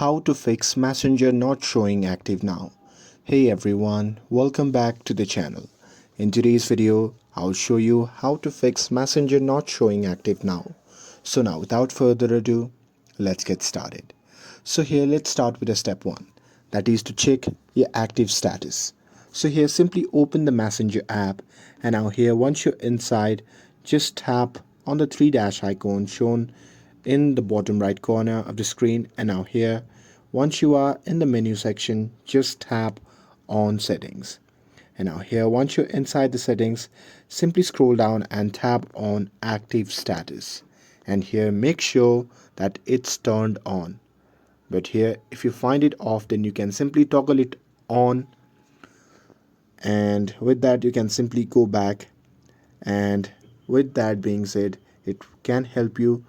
How to fix Messenger not showing active now. Hey everyone, welcome back to the channel. In today's video, I'll show you how to fix Messenger not showing active now. So now without further ado, let's get started. So here let's start with the step 1, that is to check your active status. So here simply open the Messenger app, and now here once you're inside, just tap on the three dash icon shown in the bottom right corner of the screen, and now here once you are in the menu section, just tap on settings. And now here once you're inside the settings, simply scroll down and tap on active status, and here make sure that it's turned on. But here if you find it off, then you can simply toggle it on, and with that you can simply go back, and with that being said, it can help you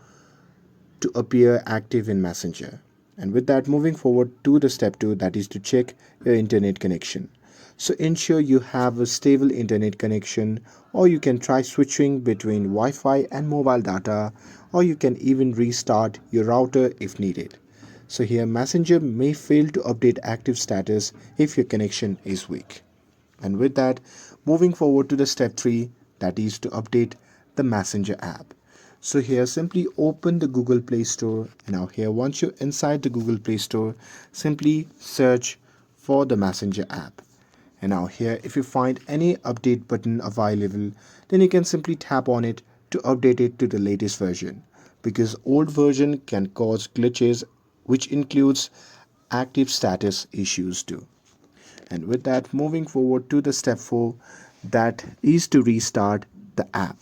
to appear active in Messenger. And with that, moving forward to the step 2, that is to check your internet connection. So ensure you have a stable internet connection, or you can try switching between Wi-Fi and mobile data, or you can even restart your router if needed. So here Messenger may fail to update active status if your connection is weak. And with that, moving forward to the step 3, that is to update the Messenger app. So here simply open the Google Play Store, and now here once you're inside the Google Play Store, simply search for the Messenger app. And now here if you find any update button available, then you can simply tap on it to update it to the latest version, because old version can cause glitches, which includes active status issues too. And with that, moving forward to the step 4, that is to restart the app.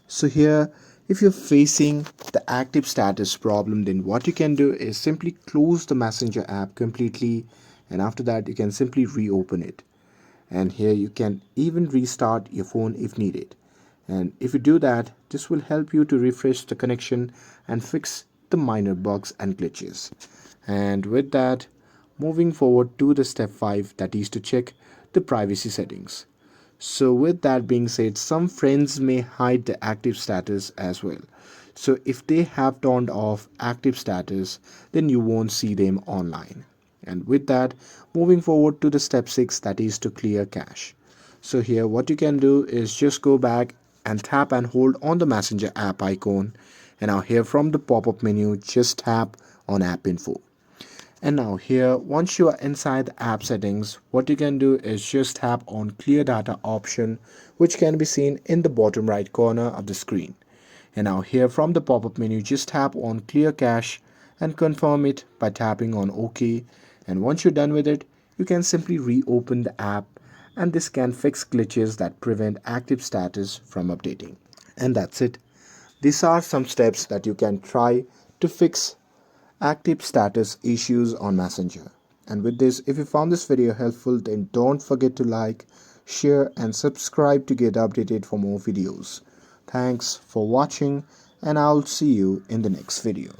So here if you're facing the active status problem, then what you can do is simply close the Messenger app completely, and after that you can simply reopen it. And here you can even restart your phone if needed. And if you do that, this will help you to refresh the connection and fix the minor bugs and glitches. And with that, moving forward to the step 5, that is to check the privacy settings. So with that being said, some friends may hide the active status as well. So if they have turned off active status, then you won't see them online. And with that, moving forward to the step 6, that is to clear cache. So here what you can do is just go back and tap and hold on the Messenger app icon, and now here from the pop-up menu just tap on app info. And now here once you are inside the app settings, what you can do is just tap on clear data option, which can be seen in the bottom right corner of the screen. And now here from the pop-up menu just tap on clear cache and confirm it by tapping on OK. And once you're done with it, you can simply reopen the app, and this can fix glitches that prevent active status from updating. And that's it. These are some steps that you can try to fix active status issues on Messenger. And with this, if you found this video helpful, then don't forget to like, share and subscribe to get updated for more videos. Thanks for watching, and I'll see you in the next video.